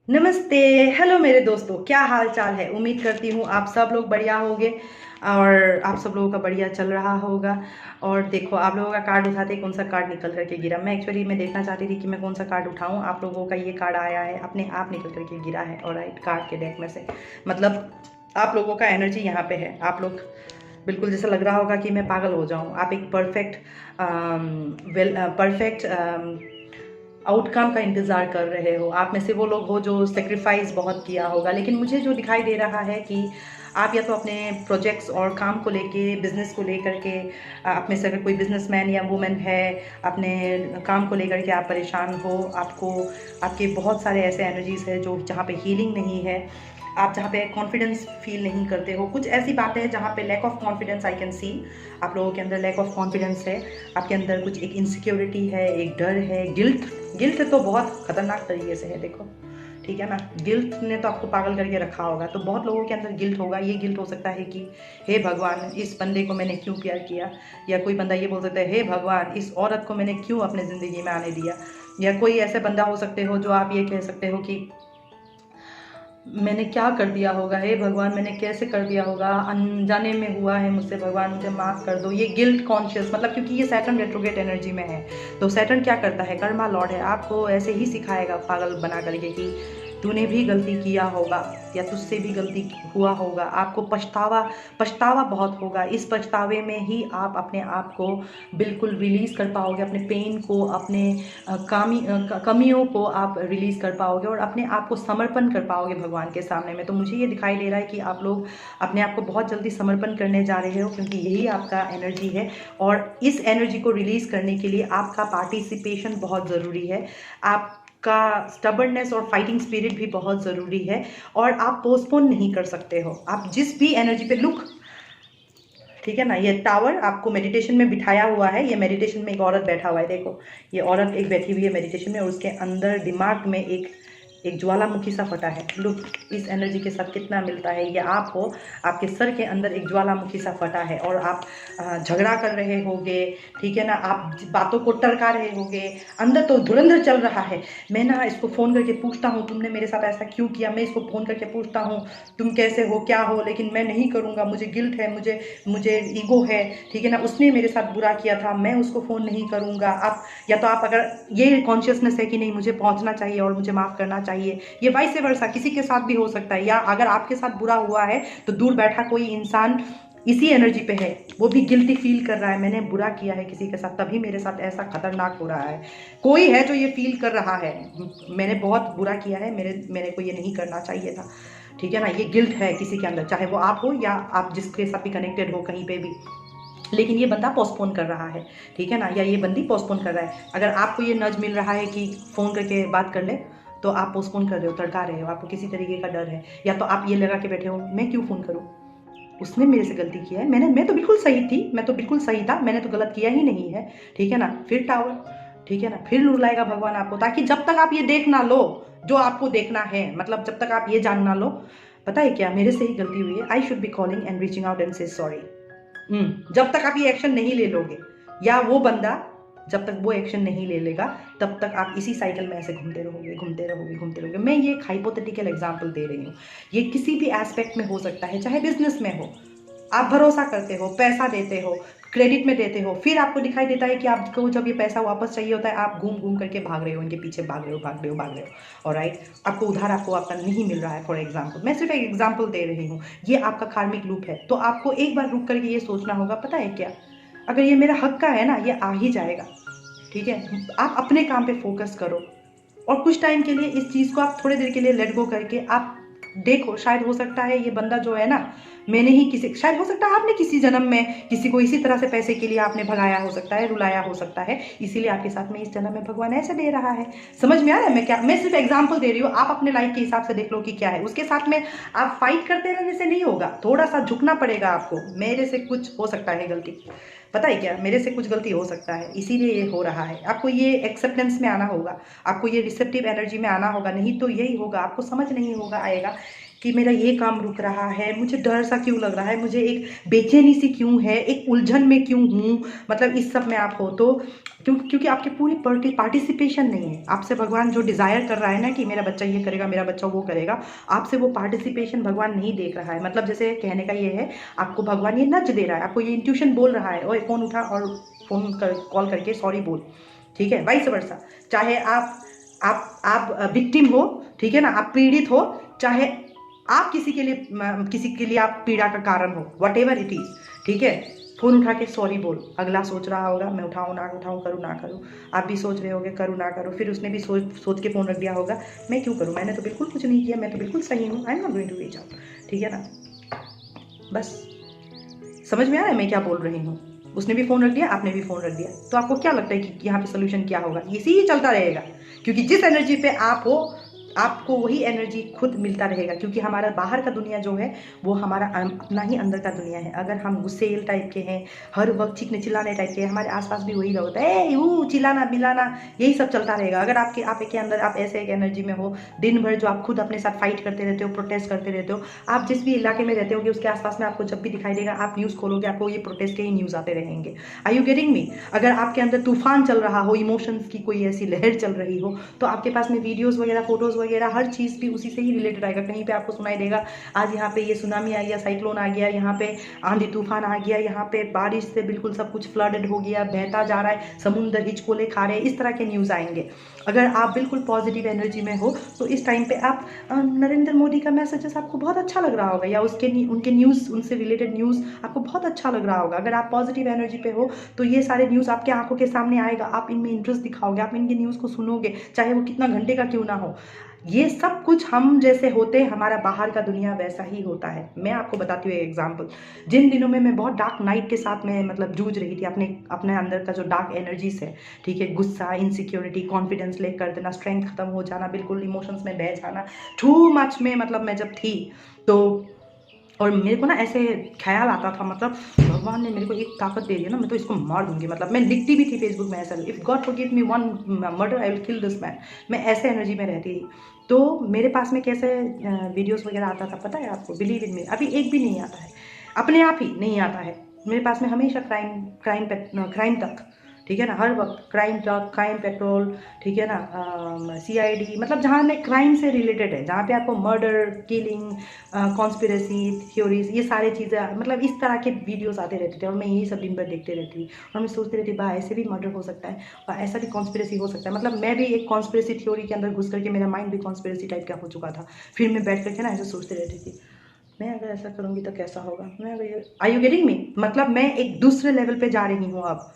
नमस्ते। हेलो मेरे दोस्तों, क्या हाल चाल है। उम्मीद करती हूँ आप सब लोग बढ़िया होंगे और आप सब लोगों का बढ़िया चल रहा होगा। और देखो, आप लोगों का कार्ड उठाते कौन सा कार्ड निकल करके गिरा। मैं एक्चुअली मैं देखना चाहती थी कि मैं कौन सा कार्ड उठाऊं। आप लोगों का ये कार्ड आया है, अपने आप निकल करके गिरा है। और राइट, कार्ड के डेक में से मतलब आप लोगों का एनर्जी यहाँ पे है। आप लोग बिल्कुल जैसा लग रहा होगा कि मैं पागल हो जाऊं। आप एक परफेक्ट परफेक्ट आउटकम का इंतज़ार कर रहे हो। आप में से वो लोग हो जो सेक्रीफाइस बहुत किया होगा। लेकिन मुझे जो दिखाई दे रहा है कि आप या तो अपने प्रोजेक्ट्स और काम को लेके, बिजनेस को लेकर के, आप में से अगर कोई बिजनेसमैन या वुमेन है, अपने काम को लेकर के आप परेशान हो। आपको आपके बहुत सारे ऐसे एनर्जीज है जो जहाँ पे हीलिंग नहीं है, आप जहाँ पे कॉन्फिडेंस फील नहीं करते हो। कुछ ऐसी बातें हैं जहाँ पे lack of confidence I can see. आप लोगों के अंदर लैक ऑफ कॉन्फिडेंस है। आपके अंदर कुछ एक इनसिक्योरिटी है, एक डर है, गिल्ट। गिल्ट तो बहुत खतरनाक तरीके से है, देखो, ठीक है ना। गिल्ट ने तो आपको पागल करके रखा होगा। तो बहुत लोगों के अंदर गिल्ट होगा। ये गिल्ट हो सकता है कि हे भगवान, इस बंदे को मैंने क्यों प्यार किया। या कोई बंदा ये बोल सकता है, हे भगवान, इस औरत को मैंने क्यों अपने ज़िंदगी में आने दिया। या कोई ऐसे बंदा हो सकते हो जो आप ये कह सकते हो कि मैंने क्या कर दिया होगा, हे भगवान, मैंने कैसे कर दिया होगा, अनजाने में हुआ है मुझसे, भगवान मुझे माफ़ कर दो। ये गिल्ट कॉन्शियस, मतलब क्योंकि ये सैटर्न रेट्रोगेट एनर्जी में है। तो सैटर्न क्या करता है, कर्मा लॉर्ड है, आपको ऐसे ही सिखाएगा पागल बना करके कि तूने भी गलती किया होगा या तुझसे भी गलती हुआ होगा। आपको पछतावा पछतावा बहुत होगा। इस पछतावे में ही आप अपने आप को बिल्कुल रिलीज़ कर पाओगे। अपने पेन को, अपने कमियों को आप रिलीज़ कर पाओगे और अपने आप को समर्पण कर पाओगे भगवान के सामने में। तो मुझे ये दिखाई दे रहा है कि आप लोग अपने आप को बहुत जल्दी समर्पण करने जा रहे हो, क्योंकि यही आपका एनर्जी है। और इस एनर्जी को रिलीज़ करने के लिए आपका पार्टिसिपेशन बहुत ज़रूरी है। आपका स्टबर्डनेस और फाइटिंग स्पिरिट भी बहुत ज़रूरी है। और आप पोस्टपोन नहीं कर सकते हो। आप जिस भी एनर्जी पे लुक, ठीक है ना, ये टावर आपको मेडिटेशन में बिठाया हुआ है। ये मेडिटेशन में एक औरत बैठा हुआ है, देखो, ये औरत एक बैठी हुई है मेडिटेशन में और उसके अंदर दिमाग में एक ज्वालामुखी सा फटा है। लुक, इस एनर्जी के साथ कितना मिलता है। ये आप हो, आपके सर के अंदर एक ज्वालामुखी सा फटा है और आप झगड़ा कर रहे होगे, ठीक है ना, आप बातों को टरका रहे होगे। अंदर तो धुरंधर चल रहा है। मैं ना इसको फ़ोन करके पूछता हूँ, तुमने मेरे साथ ऐसा क्यों किया। मैं इसको फ़ोन करके पूछता हूँ, तुम कैसे हो, क्या हो, लेकिन मैं नहीं करूँगा, मुझे गिल्ट है, मुझे मुझे ईगो है, ठीक है ना, उसने मेरे साथ बुरा किया था, मैं उसको फ़ोन नहीं करूँगा। आप या तो आप, अगर ये कॉन्शियसनेस है कि नहीं मुझे पहुँचना चाहिए और मुझे माफ़ करना चाहिए, ये वाइस वर्सा किसी के साथ भी हो सकता है। या अगर आपके साथ बुरा हुआ है तो दूर बैठा कोई इंसान इसी एनर्जी पे है, वो भी गिल्टी फील कर रहा है, मैंने बुरा किया है किसी के साथ तभी मेरे साथ ऐसा खतरनाक हो रहा है। कोई है जो ये फील कर रहा है, मैंने बहुत बुरा किया है, मेरे को ये नहीं करना चाहिए था, ठीक है ना। ये गिल्ट है किसी के अंदर, चाहे वो आप हो या आप जिसके साथ भी कनेक्टेड हो कहीं पे भी। लेकिन ये बंदा पोस्टपोन कर रहा है, ठीक है ना, या ये बंदी पोस्टपोन कर रहा है। अगर आपको ये नज मिल रहा है कि फ़ोन करके बात कर ले, तो आप पोस्टपोन कर रहे हो, तड़का रहे हो, आपको किसी तरीके का डर है। या तो आप ये लगा के बैठे हो, मैं क्यों फ़ोन करूँ, उसने मेरे से गलती किया है, मैं तो बिल्कुल सही थी, मैं तो बिल्कुल सही था, मैंने तो गलत किया ही नहीं है, ठीक है ना। फिर टावर, ठीक है ना, फिर रुलाएगा भगवान आपको, ताकि जब तक आप ये देख ना लो जो आपको देखना है, मतलब जब तक आप ये जान ना लो, पता है क्या, मेरे से ही गलती हुई है, I should be calling and reaching out and से सॉरी। जब तक आप ये एक्शन नहीं ले लोगे, या वो बंदा जब तक वो एक्शन नहीं ले लेगा, तब तक आप इसी साइकिल में ऐसे घूमते रहोगे, घूमते रहोगे, घूमते रहोगे। मैं ये एक हाइपोथेटिकल एग्जांपल दे रही हूँ। ये किसी भी एस्पेक्ट में हो सकता है, चाहे बिजनेस में हो। आप भरोसा करते हो, पैसा देते हो, क्रेडिट में देते हो, फिर आपको दिखाई देता है कि आपको जब ये पैसा वापस चाहिए होता है, आप घूम घूम करके भाग रहे हो, इनके पीछे भाग रहे हो, भाग रहे हो, भाग रहे हो। और राइट, आपको उधार आपको आपका नहीं मिल रहा है। फॉर एग्जाम्पल, मैं सिर्फ एक एग्जाम्पल दे रही हूँ, ये आपका कार्मिक लूप है। तो आपको एक बार रुक करके ये सोचना होगा, पता है क्या, अगर ये मेरा हक का है ना, ये आ ही जाएगा, ठीक है। आप अपने काम पे फोकस करो और कुछ टाइम के लिए इस चीज़ को आप थोड़ी देर के लिए लेट गो करके आप देखो। शायद हो सकता है ये बंदा जो है ना, मैंने ही किसी, शायद हो सकता है आपने किसी जन्म में किसी को इसी तरह से पैसे के लिए आपने भगाया हो सकता है, रुलाया हो सकता है, इसीलिए आपके साथ में इस जन्म में भगवान ऐसे दे रहा है। समझ में आ रहा है मैं क्या, मैं सिर्फ एग्जाम्पल दे रही हूँ, आप अपने लाइफ के हिसाब से देख लो कि क्या है। उसके साथ में आप फाइट करते रहने से नहीं होगा, थोड़ा सा झुकना पड़ेगा आपको। मेरे से कुछ हो सकता है गलती, पता है क्या, मेरे से कुछ गलती हो सकता है, इसीलिए ये हो रहा है। आपको ये एक्सेप्टेंस में आना होगा, आपको ये रिसेप्टिव एनर्जी में आना होगा, नहीं तो यही होगा, आपको समझ नहीं होगा आएगा कि मेरा ये काम रुक रहा है, मुझे डर सा क्यों लग रहा है, मुझे एक बेचैनी सी क्यों है, एक उलझन में क्यों हूँ, मतलब इस सब में आप हो तो क्योंकि आपकी पूरी पार्टिसिपेशन नहीं है। आपसे भगवान जो डिज़ायर कर रहा है ना कि मेरा बच्चा ये करेगा, मेरा बच्चा वो करेगा, आपसे वो पार्टिसिपेशन भगवान नहीं देख रहा है। मतलब जैसे कहने का ये है, आपको भगवान ये नच दे रहा है, आपको ये इंट्यूशन बोल रहा है, ओए फ़ोन उठा और कॉल करके सॉरी बोल, ठीक है, वाइस वर्सा। चाहे आप विक्टिम हो, ठीक है ना, आप पीड़ित हो, चाहे आप किसी के लिए आप पीड़ा का कारण हो, वट एवर इट इज़, ठीक है, फ़ोन उठा के सॉरी बोल। अगला सोच रहा होगा मैं उठाऊँ ना उठाऊँ, करूँ ना करूँ, आप भी सोच रहे होगे करूँ ना करूँ, फिर उसने भी सोच के फ़ोन रख दिया होगा, मैं क्यों करूँ, मैंने तो बिल्कुल कुछ नहीं किया, मैं तो बिल्कुल सही हूँ, I am not going to reach out, ठीक है ना। बस समझ में आ रहा है मैं क्या बोल रही हूँ। उसने भी फ़ोन रख दिया, आपने भी फ़ोन रख दिया, तो आपको क्या लगता है कि यहाँ पे सोल्यूशन क्या होगा? इसी ही चलता रहेगा, क्योंकि जिस एनर्जी पे आप हो, आपको वही एनर्जी खुद मिलता रहेगा। क्योंकि हमारा बाहर का दुनिया जो है वो हमारा अपना ही अंदर का दुनिया है। अगर हम गुस्सेल टाइप के हैं, हर वक्त चीखने चिल्लाने टाइप के हैं, हमारे आसपास भी वही होता है, चिल्लाना मिलाना, यही सब चलता रहेगा। अगर आप के अंदर आप ऐसे एक एनर्जी में हो, दिन भर जो आप खुद अपने साथ फाइट करते रहते हो, प्रोटेस्ट करते रहते हो, आप जिस भी इलाके में रहते होगे उसके आसपास में आपको जब भी दिखाई देगा, आप न्यूज़ खोलोगे, आपको ये प्रोटेस्ट के ही न्यूज़ आते रहेंगे। Are you getting me? अगर आपके अंदर तूफान चल रहा हो, इमोशंस की कोई ऐसी लहर चल रही हो, तो आपके पास में वीडियोस वगैरह, फोटोज़ वगैरह, हर चीज़ भी उसी से ही रिलेटेड आएगा। कहीं पे आपको सुनाई देगा आज यहाँ पे ये सुनामी आ गया, साइक्लोन आ गया, यहाँ पे आंधी तूफान आ गया, यहाँ पे बारिश से बिल्कुल सब कुछ फ्लडेड हो गया, बहता जा रहा है, समुद्र हिचकोले खा रहे हैं, इस तरह के न्यूज़ आएंगे। अगर आप बिल्कुल पॉजिटिव एनर्जी में हो तो इस टाइम पे आप नरेंद्र मोदी का मैसेजेस आपको बहुत अच्छा लग रहा होगा, या उनके न्यूज़, उनसे रिलेटेड न्यूज़ आपको बहुत अच्छा लग रहा होगा। अगर आप पॉजिटिव एनर्जी पे हो तो ये सारे न्यूज़ आपके आंखों के सामने आएगा, आप इनमें इंटरेस्ट दिखाओगे, आप इनके न्यूज़ को सुनोगे, चाहे वो कितना घंटे का क्यों ना हो। ये सब कुछ हम जैसे होते हैं, हमारा बाहर का दुनिया वैसा ही होता है। मैं आपको बताती हूँ एक एग्जांपल। जिन दिनों में मैं बहुत डार्क नाइट के साथ में मतलब जूझ रही थी, अपने अंदर का जो डार्क एनर्जीज है, ठीक है, गुस्सा, इनसिक्योरिटी, कॉन्फिडेंस लेक कर देना, स्ट्रेंथ खत्म हो जाना, बिल्कुल इमोशंस में बह जाना, टू मच में मतलब मैं जब थी तो, और मेरे को ना ऐसे ख्याल आता था, मतलब भगवान ने मेरे को एक ताकत दे दी है ना, मैं तो इसको मार दूंगी। मतलब मैं लिखती भी थी फेसबुक में ऐसा, if God forgive me one murder I will kill this man. मैं ऐसे एनर्जी में रहती थी। तो मेरे पास में कैसे वीडियोस वगैरह आता था पता है आपको? बिलीव इन मी, अभी एक भी नहीं आता है, अपने आप ही नहीं आता है मेरे पास में। हमेशा क्राइम तक, ठीक है ना, हर वक्त क्राइम तक, क्राइम पेट्रोल, ठीक है ना, CID, मतलब जहाँ में क्राइम से रिलेटेड है, जहाँ पे आपको मर्डर, किलिंग, कॉन्स्पिरेसी थ्योरीज, ये सारी चीज़ें, मतलब इस तरह के वीडियोस आते रहते थे और मैं यही सब दिन भर देखते रहती थी। और मैं सोचती रहती, बा ऐसे भी मर्डर हो सकता है, बा ऐसा भी कॉन्स्पिरेसी हो सकता है। मतलब मैं भी एक कॉन्स्पिरेसी थ्योरी के अंदर घुस करके मेरा माइंड भी कॉन्स्पिरेसी टाइप का हो चुका था। फिर मैं बैठ करके ना ऐसे सोचती रहती थी, मैं अगर ऐसा करूँगी तो कैसा होगा, मैं अगर, आर यू गेटिंग मी? मतलब मैं एक दूसरे लेवल पे जा रही हूँ अब।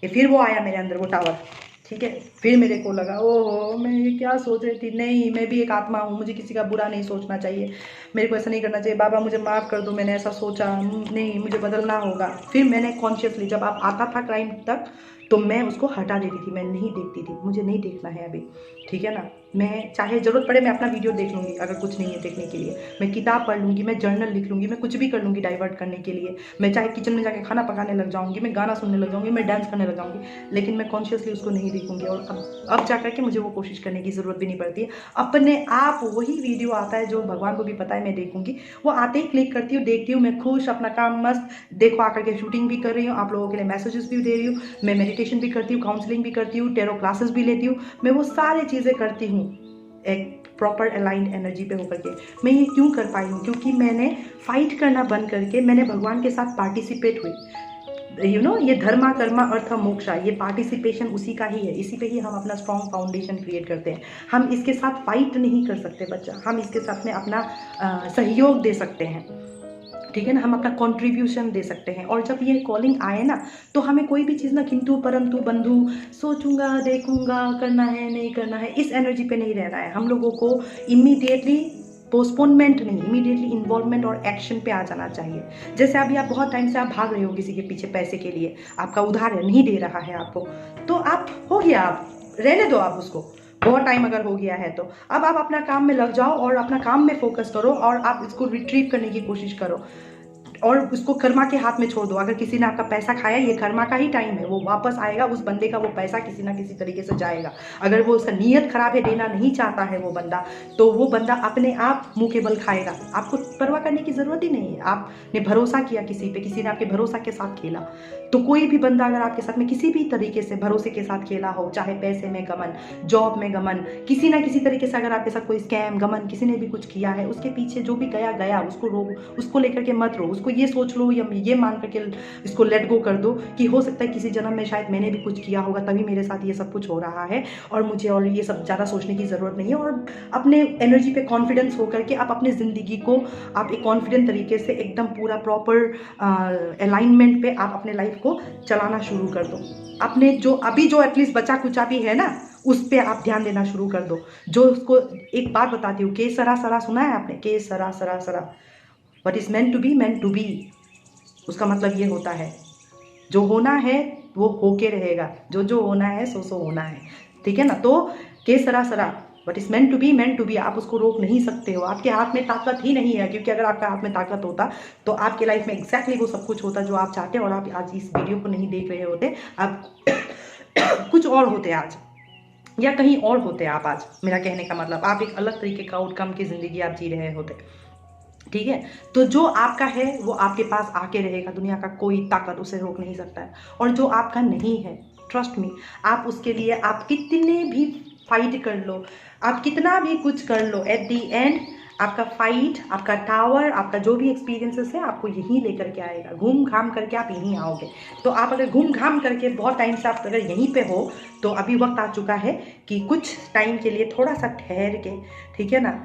फिर वो आया मेरे अंदर वो टावर, ठीक है, फिर मेरे को लगा ओहो मैं ये क्या सोच रही थी, नहीं मैं भी एक आत्मा हूँ, मुझे किसी का बुरा नहीं सोचना चाहिए, मेरे को ऐसा नहीं करना चाहिए, बाबा मुझे माफ़ कर दो, मैंने ऐसा सोचा नहीं, मुझे बदलना होगा। फिर मैंने कॉन्शियसली, जब आप आता था क्राइम तक तो मैं उसको हटा देती थी, मैं नहीं देखती थी, मुझे नहीं देखना है अभी, ठीक है ना। मैं चाहे ज़रूरत पड़े मैं अपना वीडियो देख लूँगी, अगर कुछ नहीं है देखने के लिए, मैं किताब पढ़ लूँगी, मैं जर्नल लिख लूँगी, मैं कुछ भी कर लूँगी डाइवर्ट करने के लिए। मैं चाहे किचन में जाके खाना पकाने लग जाऊँगी, मैं गाना सुनने लग जाऊँगी, मैं डांस करने लग जाऊँगी, लेकिन मैं कॉन्शियसली उसको नहीं देखूँगी। और अब जा करके मुझे वो कोशिश करने की ज़रूरत भी नहीं पड़ती है, अपने आप वही वीडियो आता है जो भगवान को भी पता है मैं देखूँगी, वो आते ही क्लिक करती हूँ, देखती हूँ, मैं खुश, अपना काम मस्त, देखो आकर के शूटिंग भी कर रही हूँ, आप लोगों के लिए मैसेजेस भी दे रही हूँ, मैं मेडिटेशन भी करती हूँ, काउंसलिंग भी करती हूँ, टेरो क्लासेस भी लेती हूँ, मैं वो सारी चीज़ें करती हूँ एक प्रॉपर अलाइंड एनर्जी पे होकर के। मैं ये क्यों कर पाई हूँ? क्योंकि मैंने फाइट करना बंद करके मैंने भगवान के साथ पार्टिसिपेट हुई। यू नो, ये धर्मा कर्मा अर्थ मोक्षा, ये पार्टिसिपेशन उसी का ही है, इसी पे ही हम अपना स्ट्रॉन्ग फाउंडेशन क्रिएट करते हैं। हम इसके साथ फाइट नहीं कर सकते बच्चा, हम इसके साथ में अपना सहयोग दे सकते हैं, ठीक है ना, हम अपना कंट्रीब्यूशन दे सकते हैं। और जब ये कॉलिंग आए ना तो हमें कोई भी चीज़ ना किंतु परंतु बंधु, सोचूंगा देखूंगा, करना है नहीं करना है, इस एनर्जी पे नहीं रहना है। हम लोगों को इमीडिएटली पोस्टपोनमेंट नहीं, इमीडिएटली इन्वॉल्वमेंट और एक्शन पे आ जाना चाहिए। जैसे अभी आप बहुत टाइम से आप भाग रहे हो किसी के पीछे पैसे के लिए, आपका उधार है, नहीं दे रहा है आपको, तो आप हो गया, आप रहने दो, आप उसको बहुत टाइम अगर हो गया है तो अब आप अपना काम में लग जाओ और अपना काम में फोकस करो और आप इसको रिट्रीव करने की कोशिश करो। और उसको कर्मा के हाथ में छोड़ दो। अगर किसी ने आपका पैसा खाया, ये कर्मा का ही टाइम है, वो वापस आएगा, उस बंदे का वो पैसा किसी ना किसी तरीके से जाएगा। अगर वो उसका नीयत खराब है, देना नहीं चाहता है वो बंदा, तो वो बंदा अपने आप मुंह के बल खाएगा। आपको परवाह करने की ज़रूरत ही नहीं है। आपने भरोसा किया किसी पे, किसी ने आपके भरोसा के साथ खेला, तो कोई भी बंदा अगर आपके साथ में किसी भी तरीके से भरोसे के साथ खेला हो, चाहे पैसे में गमन, जॉब में गमन, किसी ना किसी तरीके से अगर आपके साथ कोई स्कैम गमन किसी ने भी कुछ किया है, उसके पीछे जो भी गया गया, उसको रो, उसको लेकर के मत रो। उसको ये सोच लो या ये मान करके इसको लेट गो कर दो कि हो सकता है किसी जन्म में शायद मैंने भी कुछ किया होगा, तभी मेरे साथ ये सब कुछ हो रहा है, और मुझे और ये सब ज़्यादा सोचने की ज़रूरत नहीं है। और अपने एनर्जी पे कॉन्फिडेंस होकर के आप अपने ज़िंदगी को आप एक कॉन्फिडेंट तरीके से एकदम पूरा प्रॉपर अलाइनमेंट पे आप अपने लाइफ को चलाना शुरू कर दो। अपने जो अभी जो एटलीस्ट बचा कुचा भी है ना, उस पे आप ध्यान देना शुरू कर दो। जो उसको एक बात बताती हूँ, के सरा सरा सुना है आपने? के सरा सरा सरा, what is meant to be meant to be. उसका मतलब ये होता है, जो होना है वो होके रहेगा, जो जो होना है सो सो होना है, ठीक है ना। तो के सरा सरा, but is meant to be, आप उसको रोक नहीं सकते हो। आपके हाथ में ताकत ही नहीं है, क्योंकि अगर आपके हाथ में ताकत होता तो आपके लाइफ में एग्जैक्टली वो सब कुछ होता जो आप चाहते हैं, और आप आज इस वीडियो को नहीं देख रहे होते, आप कुछ और होते आज, या कहीं और होते आप आज। मेरा कहने का मतलब, आप एक अलग तरीके का आउटकम की ज़िंदगी आप जी रहे होते, ठीक है। तो जो आपका है वो आपके पास आके रहेगा, दुनिया का कोई ताकत उसे रोक नहीं सकता है। और जो आपका नहीं है, ट्रस्ट मी, आप उसके लिए आप कितने भी फाइट कर लो, आप कितना भी कुछ कर लो, एट दी एंड आपका फाइट, आपका टावर, आपका जो भी एक्सपीरियंसेस है, आपको यहीं लेकर के आएगा। घूम घाम करके आप यहीं आओगे। तो आप अगर घूम घाम करके बहुत टाइम से आप अगर यहीं पे हो, तो अभी वक्त आ चुका है कि कुछ टाइम के लिए थोड़ा सा ठहर के, ठीक है ना,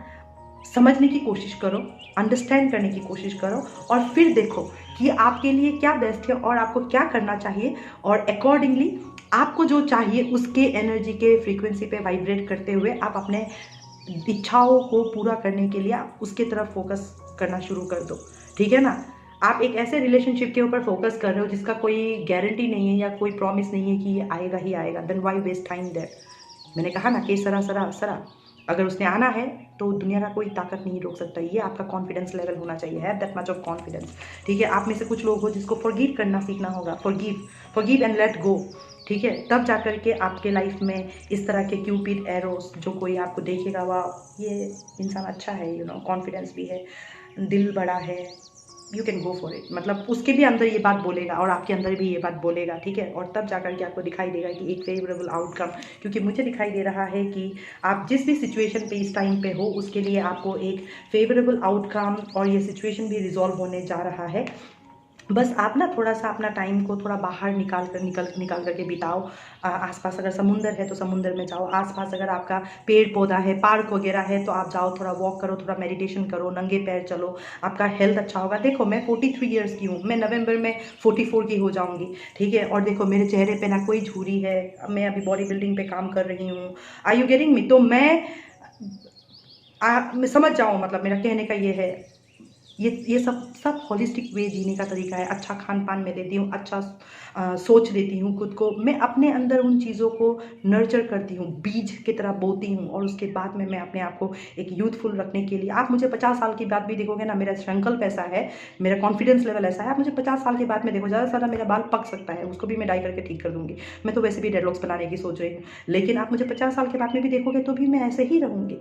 समझने की कोशिश करो, अंडरस्टैंड करने की कोशिश करो, और फिर देखो कि आपके लिए क्या बेस्ट है और आपको क्या करना चाहिए, और अकॉर्डिंगली आपको जो चाहिए उसके एनर्जी के फ्रीक्वेंसी पे वाइब्रेट करते हुए आप अपने इच्छाओं को पूरा करने के लिए आप उसके तरफ फोकस करना शुरू कर दो, ठीक है ना। आप एक ऐसे रिलेशनशिप के ऊपर फोकस कर रहे हो जिसका कोई गारंटी नहीं है या कोई प्रॉमिस नहीं है कि ये आएगा ही आएगा, then why waste time there. मैंने कहा ना कि सरा सरा सरा, अगर उसने आना है तो दुनिया का कोई ताकत नहीं रोक सकता। ये आपका कॉन्फिडेंस लेवल होना चाहिए, have that much of confidence, ठीक है। आप में से कुछ लोग हो जिसको फॉरगिव करना सीखना होगा, फॉरगिव एंड लेट गो, ठीक है। तब जा करके आपके लाइफ में इस तरह के क्यूपिड एरोस जो कोई आपको देखेगा, वाह ये इंसान अच्छा है, यू नो, कॉन्फिडेंस भी है, दिल बड़ा है, you can go for it, मतलब उसके भी अंदर ये बात बोलेगा और आपके अंदर भी ये बात बोलेगा, ठीक है। और तब जाकर के आपको दिखाई देगा कि एक फेवरेबल आउटकम, क्योंकि मुझे दिखाई दे रहा है कि आप जिस भी सिचुएशन पे इस टाइम पे हो, उसके लिए आपको एक फेवरेबल आउटकम और ये सिचुएशन भी रिजॉल्व होने जा रहा है। बस आप ना थोड़ा सा अपना टाइम को थोड़ा बाहर निकाल करके बिताओ। आसपास अगर समुंदर है तो समुंदर में जाओ, आसपास अगर आपका पेड़ पौधा है, पार्क वगैरह है, तो आप जाओ, थोड़ा वॉक करो, थोड़ा मेडिटेशन करो, नंगे पैर चलो, आपका हेल्थ अच्छा होगा। देखो मैं 43 ईयर्स की हूँ, मैं नवंबर में 44 की हो जाऊँगी, ठीक है। और देखो मेरे चेहरे पे ना कोई झुर्री है, मैं अभी बॉडी बिल्डिंग पे काम कर रही हूँ। Are you getting me? तो मैं समझ जाओ, मतलब मेरा कहने का ये है, ये सब होलिस्टिक वे जीने का तरीका है। अच्छा खान पान में देती हूँ, अच्छा सोच देती हूँ खुद को, मैं अपने अंदर उन चीज़ों को नर्चर करती हूँ, बीज की तरह बोती हूँ, और उसके बाद में मैं अपने आप को एक यूथफुल रखने के लिए, आप मुझे 50 साल के बाद भी देखोगे ना, मेरा संकल्प ऐसा है, मेरा कॉन्फिडेंस लेवल ऐसा है, आप मुझे 50 साल के बाद में देखो, ज़्यादा से ज़्यादा मेरा बाल पक सकता है, उसको भी मैं डाई करके ठीक कर दूँगी। मैं तो वैसे भी डेडलॉक्स बनाने की सोच रही हूँ, लेकिन आप मुझे 50 साल के बाद में भी देखोगे तो भी मैं ऐसे ही रहूँगी।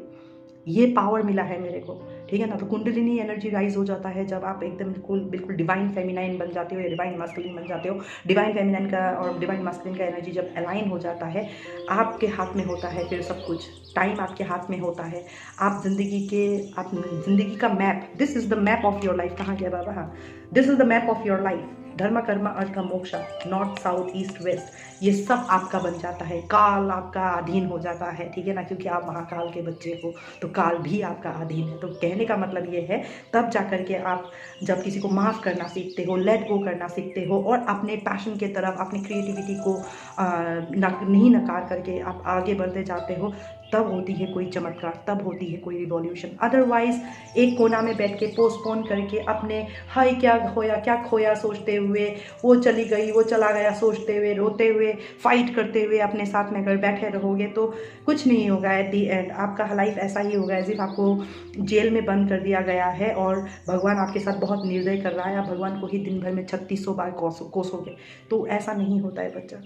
ये पावर मिला है मेरे को, ठीक है ना। तो कुंडलिनी एनर्जी राइज हो जाता है जब आप एकदम बिल्कुल डिवाइन फेमिनाइन बन जाते हो या डिवाइन मास्कुलिन बन जाते हो। डिवाइन फेमिनाइन का और डिवाइन मास्कुलिन का एनर्जी जब अलाइन हो जाता है, आपके हाथ में होता है फिर सब कुछ, टाइम आपके हाथ में होता है। आप जिंदगी का map, this is the map of your life. कहाँ गया बाबा? हाँ, this is the map of your life. धर्म कर्म अर्थ मोक्षा, नॉर्थ साउथ ईस्ट वेस्ट, ये सब आपका बन जाता है। काल आपका अधीन हो जाता है, ठीक है ना, क्योंकि आप महाकाल के बच्चे हो, तो काल भी आपका अधीन है। तो कहने का मतलब ये है, तब जाकर के आप जब किसी को माफ़ करना सीखते हो, लेट गो करना सीखते हो, और अपने पैशन के तरफ, अपनी क्रिएटिविटी को नहीं नकार करके आप आगे बढ़ते जाते हो, तब होती है कोई चमत्कार, तब होती है कोई रिवॉल्यूशन। अदरवाइज एक कोना में बैठ के पोस्टपोन करके अपने हाय क्या खोया सोचते हुए, वो चली गई वो चला गया सोचते हुए, रोते हुए, फाइट करते हुए अपने साथ में अगर बैठे रहोगे तो कुछ नहीं होगा। एट दी एंड आपका लाइफ ऐसा ही होगा एज इफ आपको जेल में बंद कर दिया गया है और भगवान आपके साथ बहुत निर्दय कर रहा है। आप भगवान को ही दिन भर में 3600 बार कोसोगे, तो ऐसा नहीं होता है बच्चा।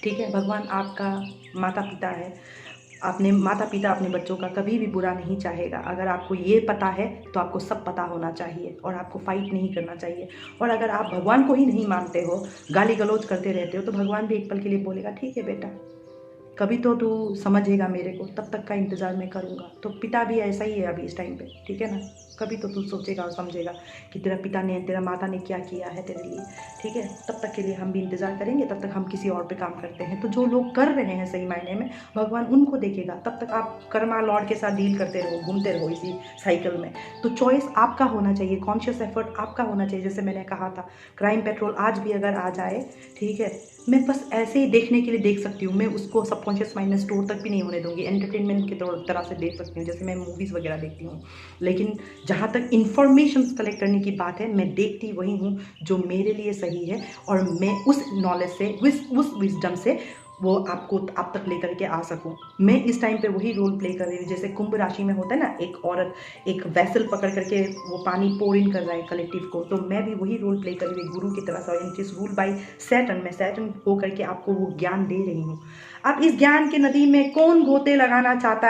ठीक है, भगवान आपका माता पिता है। माता पिता अपने बच्चों का कभी भी बुरा नहीं चाहेगा। अगर आपको ये पता है तो आपको सब पता होना चाहिए और आपको फाइट नहीं करना चाहिए। और अगर आप भगवान को ही नहीं मानते हो, गाली गलौज करते रहते हो, तो भगवान भी एक पल के लिए बोलेगा ठीक है बेटा, कभी तो तू समझेगा मेरे को, तब तक का इंतज़ार मैं करूँगा। तो पिता भी ऐसा ही है अभी इस टाइम पे, ठीक है ना। कभी तो तू सोचेगा और समझेगा कि तेरा पिता ने, तेरा माता ने क्या किया है तेरे लिए, ठीक है। तब तक के लिए हम भी इंतज़ार करेंगे, तब तक हम किसी और पे काम करते हैं। तो जो लोग कर रहे हैं सही मायने में, भगवान उनको देखेगा। तब तक आप कर्मा लॉर्ड के साथ डील करते रहो, घूमते रहो इसी साइकिल में। तो चॉइस आपका होना चाहिए, कॉन्शियस एफर्ट आपका होना चाहिए। जैसे मैंने कहा था, क्राइम पेट्रोल आज भी अगर आ जाए, ठीक है, मैं बस ऐसे ही देखने के लिए देख सकती हूँ। मैं उसको सबकॉन्शियस माइंड में स्टोर तक भी नहीं होने दूंगी। एंटरटेनमेंट की तरह से देख सकती हूँ, जैसे मैं मूवीज़ वगैरह देखती हूँ। लेकिन जहाँ तक इन्फॉर्मेशन कलेक्ट करने की बात है, मैं देखती वही हूँ जो मेरे लिए सही है, और मैं उस नॉलेज से, उस विजडम से वो आप तक लेकर के आ सकूं। मैं इस टाइम पे वही रोल प्ले कर रही हूँ। जैसे कुंभ राशि में होता है ना, एक औरत एक वैसल पकड़ करके वो पानी पोर इन कर रहा है कलेक्टिव को, तो मैं भी वही रोल प्ले कर रही हूँ गुरु की तरह से। And is rule by Saturn. मैं सैटर्न होकर के आपको वो ज्ञान दे रही हूँ। अब इस ज्ञान के नदी में कौन गोते लगाना चाहता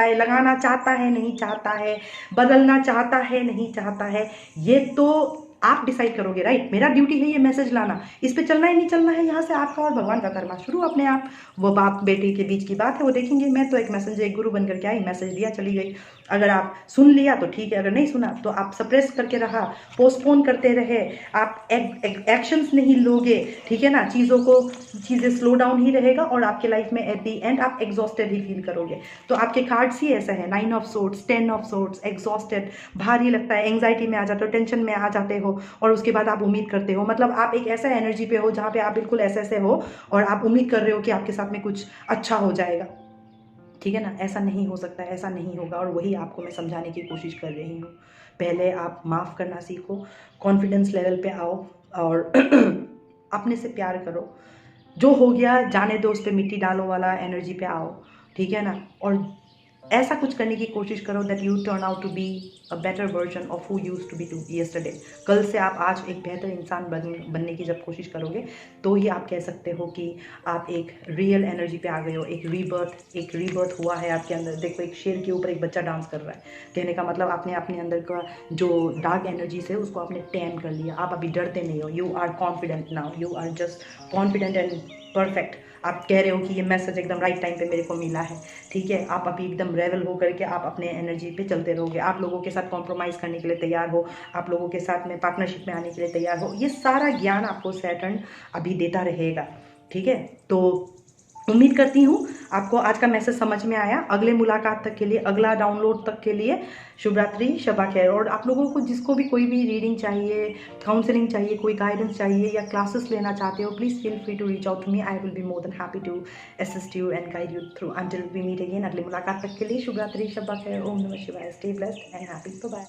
है नहीं चाहता है, बदलना चाहता है नहीं चाहता है, ये तो आप डिसाइड करोगे, राइट। मेरा ड्यूटी है ये मैसेज लाना, इस पे चलना ही नहीं चलना है, यहाँ से आपका और भगवान का कर्मा शुरू अपने आप। वो बाप बेटी के बीच की बात है, वो देखेंगे। मैं तो एक मैसेज, एक गुरु बनकर के आई, मैसेज दिया, चली गई। अगर आप सुन लिया तो ठीक है, अगर नहीं सुना तो आप सप्रेस करके रहा, पोस्टपोन करते रहे, आप एक्शंस नहीं लोगे, ठीक है ना। चीज़ें स्लो डाउन ही रहेगा और आपके लाइफ में एट दी एंड आप एग्जॉस्टेड ही फील करोगे। तो आपके कार्ड्स ही ऐसा है, 9 of swords, 10 of swords, exhausted, भारी लगता है, एंग्जाइटी में आ जाते हो, टेंशन में आ जाते हो, और उसके बाद आप उम्मीद करते हो। मतलब आप एक ऐसा एनर्जी पे हो जहाँ पे आप बिल्कुल ऐसे हो और आप उम्मीद कर रहे हो कि आपके साथ में कुछ अच्छा हो जाएगा, ठीक है ना। ऐसा नहीं हो सकता है, ऐसा नहीं होगा, और वही आपको मैं समझाने की कोशिश कर रही हूँ। पहले आप माफ़ करना सीखो, कॉन्फिडेंस लेवल पे आओ और अपने से प्यार करो। जो हो गया जाने दो, उस पर मिट्टी डालो वाला एनर्जी पे आओ, ठीक है ना। और ऐसा कुछ करने की कोशिश करो that you turn out to be a better version of who used to be to yesterday. कल से आप आज एक बेहतर इंसान बनने की जब कोशिश करोगे, तो ही आप कह सकते हो कि आप एक रियल एनर्जी पे आ गए हो। एक रीबर्थ हुआ है आपके अंदर। देखो, एक शेर के ऊपर एक बच्चा डांस कर रहा है। कहने का मतलब आपने अपने अंदर का जो डार्क एनर्जी है उसको आपने टैम कर लिया। आप अभी डरते नहीं हो। You are confident now, you are just confident and perfect. आप कह रहे हो कि ये मैसेज एकदम राइट टाइम पे मेरे को मिला है, ठीक है। आप अभी एकदम रेवल हो करके आप अपने एनर्जी पे चलते रहोगे। आप लोगों के साथ कॉम्प्रोमाइज़ करने के लिए तैयार हो, आप लोगों के साथ में पार्टनरशिप में आने के लिए तैयार हो। ये सारा ज्ञान आपको सैटर्न अभी देता रहेगा, ठीक है। तो उम्मीद करती हूँ आपको आज का मैसेज समझ में आया। अगले मुलाकात तक के लिए, अगला डाउनलोड तक के लिए शुभ रात्रि, शबा खैर। और आप लोगों को जिसको भी कोई भी रीडिंग चाहिए, काउंसलिंग चाहिए, कोई गाइडेंस चाहिए या क्लासेस लेना चाहते हो, please feel free to reach out to me. I will be more than happy to assist you and guide you through until we meet again. अगले मुलाकात तक के लिए शुभ रात्रि, शबा खैर, ओम नमः शिवाय। Stay blessed and happy. Bye.